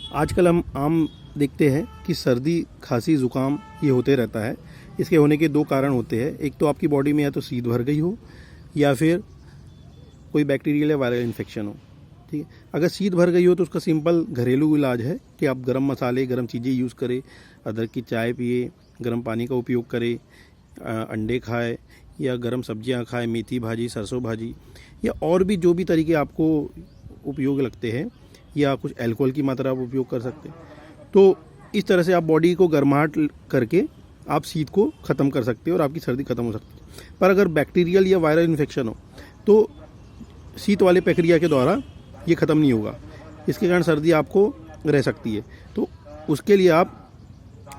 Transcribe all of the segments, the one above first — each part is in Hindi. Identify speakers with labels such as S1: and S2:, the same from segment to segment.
S1: आजकल हम आम देखते हैं कि सर्दी, खांसी, ज़ुकाम ये होते रहता है। इसके होने के दो कारण होते हैं। एक तो आपकी बॉडी में या तो शीत भर गई हो या फिर कोई बैक्टीरियल या वायरल इन्फेक्शन हो। ठीक है, अगर शीत भर गई हो तो उसका सिंपल घरेलू इलाज है कि आप गर्म मसाले, गर्म चीज़ें यूज़ करें, अदरक की चाय पिए, गर्म पानी का उपयोग करें, अंडे खाएं या गर्म सब्जियां खाएं, मेथी भाजी, सरसों भाजी या और भी जो भी तरीके आपको उपयोग लगते हैं, या कुछ अल्कोहल की मात्रा आप उपयोग कर सकते हैं। तो इस तरह से आप बॉडी को गर्माहट करके आप शीत को ख़त्म कर सकते हैं और आपकी सर्दी ख़त्म हो सकती है। पर अगर बैक्टीरियल या वायरल इन्फेक्शन हो तो शीत वाले प्रक्रिया के द्वारा ये ख़त्म नहीं होगा। इसके कारण सर्दी आपको रह सकती है। तो उसके लिए आप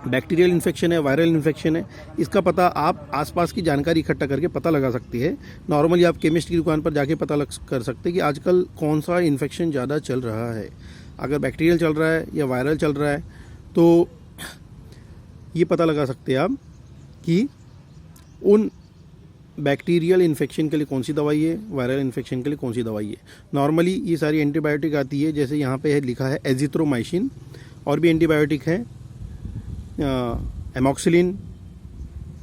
S1: बैक्टीरियल इन्फेक्शन है, वायरल इन्फेक्शन है, इसका पता आप आसपास की जानकारी इकट्ठा करके पता लगा सकते हैं। नॉर्मली आप केमिस्ट की दुकान पर जाके पता कर सकते हैं कि आजकल कौन सा इन्फेक्शन ज़्यादा चल रहा है। अगर बैक्टीरियल चल रहा है या वायरल चल रहा है तो ये पता लगा सकते हैं आप कि उन बैक्टीरियल इन्फेक्शन के लिए कौन सी दवाई है, वायरल इन्फेक्शन के लिए कौन सी दवाई है। नॉर्मली ये सारी एंटीबायोटिक आती है, जैसे यहाँ पे लिखा है एजिथ्रोमाइसिन, और भी एंटीबायोटिक है एमॉक्सिलिन,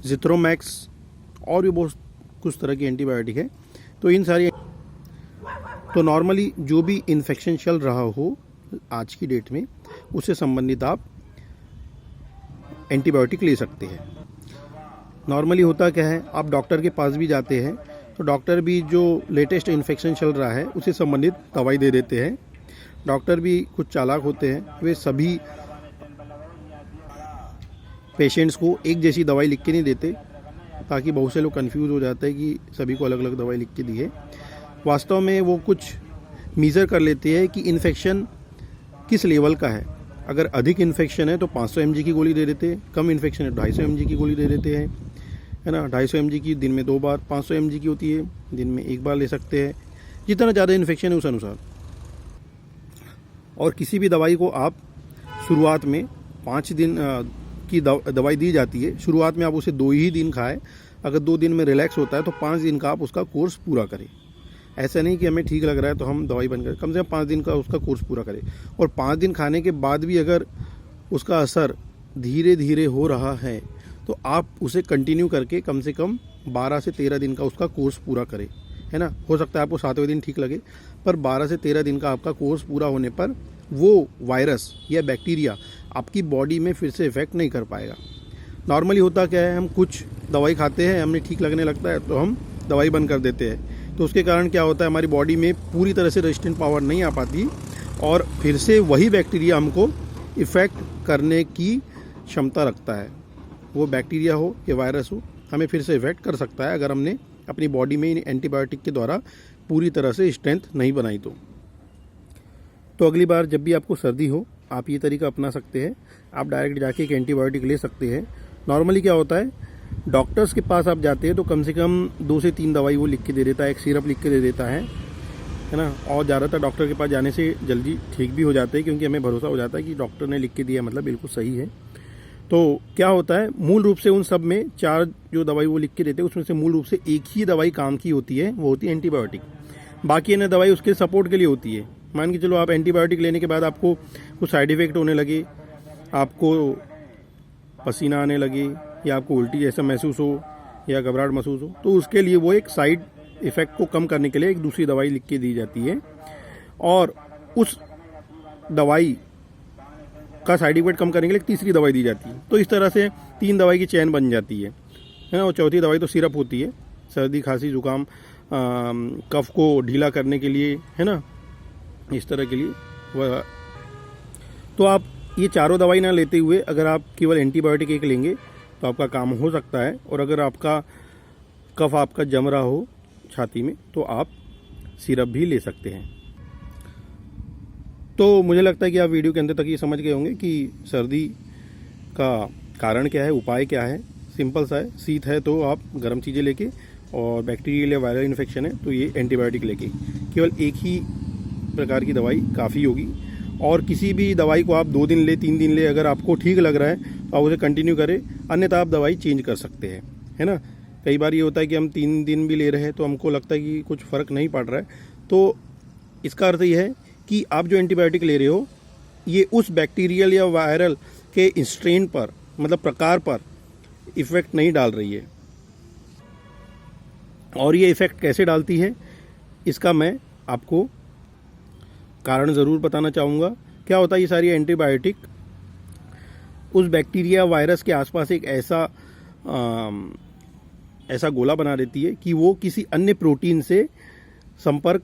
S1: जिथ्रोमैक्स, और भी बहुत कुछ तरह की एंटीबायोटिक है। तो इन सारी नॉर्मली जो भी इन्फेक्शन चल रहा हो आज की डेट में, उससे संबंधित आप एंटीबायोटिक ले सकते हैं। नॉर्मली होता क्या है, आप डॉक्टर के पास भी जाते हैं तो डॉक्टर भी जो लेटेस्ट इन्फेक्शन चल रहा है उससे संबंधित दवाई दे देते हैं। डॉक्टर भी कुछ चालाक होते हैं, वे सभी पेशेंट्स को एक जैसी दवाई लिख के नहीं देते, ताकि बहुत से लोग कंफ्यूज हो जाते हैं कि सभी को अलग अलग दवाई लिख के दी है। वास्तव में वो कुछ मीज़र कर लेते हैं कि इन्फेक्शन किस लेवल का है। अगर अधिक इन्फेक्शन है तो 500 mg की गोली दे देते हैं, कम इन्फेक्शन है 250 mg की गोली दे देते हैं, है ना। 250 mg की दिन में 2 बार, 500 mg की होती है दिन में 1 बार ले सकते हैं, जितना ज़्यादा इन्फेक्शन है उस अनुसार। और किसी भी दवाई को आप शुरुआत में 5 दिन की दवाई दी जाती है, शुरुआत में आप उसे 2 ही दिन खाएं। अगर 2 दिन में रिलैक्स होता है तो 5 दिन का आप उसका कोर्स पूरा करें। ऐसा नहीं कि हमें ठीक लग रहा है तो हम दवाई बंद करें, कम से कम 5 दिन का उसका कोर्स पूरा करें। और 5 दिन खाने के बाद भी अगर उसका असर धीरे धीरे हो रहा है तो आप उसे कंटिन्यू करके कम से कम 12 से 13 दिन का उसका कोर्स पूरा करें, है ना। हो सकता है आपको 7वें दिन ठीक लगे, पर 12 से 13 दिन का आपका कोर्स पूरा होने पर वो वायरस या बैक्टीरिया आपकी बॉडी में फिर से इफेक्ट नहीं कर पाएगा। नॉर्मली होता क्या है, हम कुछ दवाई खाते हैं, हमें ठीक लगने लगता है तो हम दवाई बंद कर देते हैं। तो उसके कारण क्या होता है, हमारी बॉडी में पूरी तरह से रेजिस्टेंट पावर नहीं आ पाती और फिर से वही बैक्टीरिया हमको इफ़ेक्ट करने की क्षमता रखता है। वो बैक्टीरिया हो या वायरस हो, हमें फिर से इफ़ेक्ट कर सकता है अगर हमने अपनी बॉडी में एंटीबायोटिक के द्वारा पूरी तरह से स्ट्रेंथ नहीं बनाई तो अगली बार जब भी आपको सर्दी हो आप ये तरीका अपना सकते हैं। आप डायरेक्ट जाके एक एंटीबायोटिक ले सकते हैं। नॉर्मली क्या होता है, डॉक्टर्स के पास आप जाते हैं तो कम से कम 2 से 3 दवाई वो लिख के दे देता है, एक सिरप लिख के दे देता है ना। और ज़्यादातर डॉक्टर के पास जाने से जल्दी ठीक भी हो जाते हैं, क्योंकि हमें भरोसा हो जाता है कि डॉक्टर ने लिख के दिया मतलब बिल्कुल सही है। तो क्या होता है, मूल रूप से उन सब में 4 जो दवाई वो लिख के देते हैं उसमें से मूल रूप से एक ही दवाई काम की होती है, वो होती है एंटीबायोटिक। बाकी अन्य दवाई उसके सपोर्ट के लिए होती है। मान के चलो आप एंटीबायोटिक लेने के बाद आपको कुछ साइड इफ़ेक्ट होने लगे, आपको पसीना आने लगे या आपको उल्टी जैसा महसूस हो या घबराहट महसूस हो, तो उसके लिए वो एक साइड इफ़ेक्ट को कम करने के लिए एक दूसरी दवाई लिख के दी जाती है, और उस दवाई का साइड इफेक्ट कम करने के लिए एक तीसरी दवाई दी जाती है। तो इस तरह से 3 दवाई की चेन बन जाती है ना। और चौथी दवाई तो सिरप होती है, सर्दी, खांसी, जुकाम, कफ को ढीला करने के लिए, है ना, इस तरह के लिए वह। तो आप ये चारों दवाई ना लेते हुए अगर आप केवल एंटीबायोटिक एक लेंगे तो आपका काम हो सकता है। और अगर आपका कफ आपका जम रहा हो छाती में तो आप सिरप भी ले सकते हैं। तो मुझे लगता है कि आप वीडियो के अंत तक ये समझ गए होंगे कि सर्दी का कारण क्या है, उपाय क्या है। सिंपल सा है, शीत है तो आप गर्म चीज़ें लेके, और बैक्टीरियल या वायरल इन्फेक्शन है तो ये एंटीबायोटिक लेके केवल एक ही प्रकार की दवाई काफ़ी होगी। और किसी भी दवाई को आप 2 दिन ले, 3 दिन ले, अगर आपको ठीक लग रहा है तो आप उसे कंटिन्यू करें, अन्यथा आप दवाई चेंज कर सकते हैं, है ना। कई बार ये होता है कि हम 3 दिन भी ले रहे हैं तो हमको लगता है कि कुछ फ़र्क नहीं पड़ रहा है, तो इसका अर्थ ये है कि आप जो एंटीबायोटिक ले रहे हो ये उस बैक्टीरियल या वायरल के स्ट्रेन पर, मतलब प्रकार पर इफ़ेक्ट नहीं डाल रही है। और ये इफ़ेक्ट कैसे डालती है, इसका मैं आपको कारण ज़रूर बताना चाहूँगा। क्या होता है, ये सारी एंटीबायोटिक उस बैक्टीरिया वायरस के आसपास एक ऐसा गोला बना देती है कि वो किसी अन्य प्रोटीन से संपर्क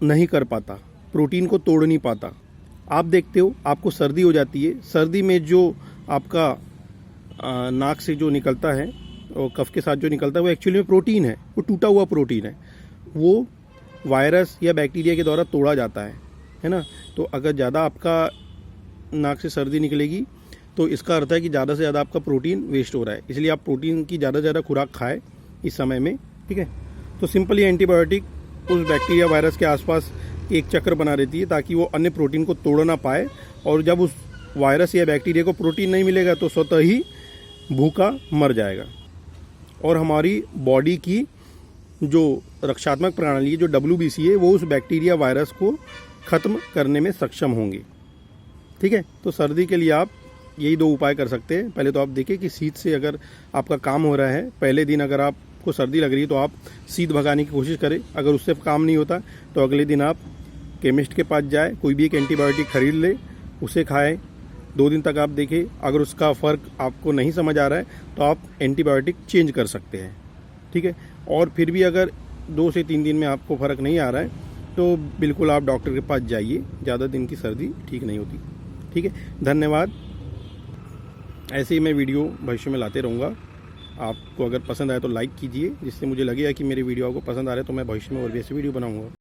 S1: नहीं कर पाता, प्रोटीन को तोड़ नहीं पाता। आप देखते हो, आपको सर्दी हो जाती है, सर्दी में जो आपका नाक से जो निकलता है और कफ के साथ जो निकलता है वो एक्चुअली में प्रोटीन है, वो टूटा हुआ प्रोटीन है, वो वायरस या बैक्टीरिया के द्वारा तोड़ा जाता है ना। तो अगर ज़्यादा आपका नाक से सर्दी निकलेगी तो इसका अर्थ है कि ज़्यादा से ज़्यादा आपका प्रोटीन वेस्ट हो रहा है, इसलिए आप प्रोटीन की ज़्यादा से ज़्यादा खुराक खाएं इस समय में, ठीक है। तो सिंपली एंटीबायोटिक उस बैक्टीरिया वायरस के आसपास एक चक्र बना देती है ताकि वो अन्य प्रोटीन को तोड़ ना पाए, और जब उस वायरस या बैक्टीरिया को प्रोटीन नहीं मिलेगा तो स्वतः ही भूखा मर जाएगा। और हमारी बॉडी की जो रक्षात्मक प्रणाली, जो WBC है, वो उस बैक्टीरिया वायरस को ख़त्म करने में सक्षम होंगे, ठीक है। तो सर्दी के लिए आप यही 2 उपाय कर सकते हैं। पहले तो आप देखें कि शीत से अगर आपका काम हो रहा है, पहले दिन अगर आपको सर्दी लग रही है तो आप शीत भगाने की कोशिश करें। अगर उससे काम नहीं होता तो अगले दिन आप केमिस्ट के पास जाए, कोई भी एक एंटीबायोटिक खरीद ले, उसे खाएं, 2 दिन तक आप देखें। अगर उसका फ़र्क आपको नहीं समझ आ रहा है तो आप एंटीबायोटिक चेंज कर सकते हैं, ठीक है। और फिर भी अगर 2 से 3 दिन में आपको फ़र्क नहीं आ रहा है तो बिल्कुल आप डॉक्टर के पास जाइए, ज़्यादा दिन की सर्दी ठीक नहीं होती, ठीक है। धन्यवाद। ऐसे ही मैं वीडियो भविष्य में लाते रहूँगा। आपको अगर पसंद आए तो लाइक कीजिए, जिससे मुझे लगेगा कि मेरे वीडियो आपको पसंद आ रहे हैं, तो मैं भविष्य में और भी ऐसे वीडियो बनाऊँगा।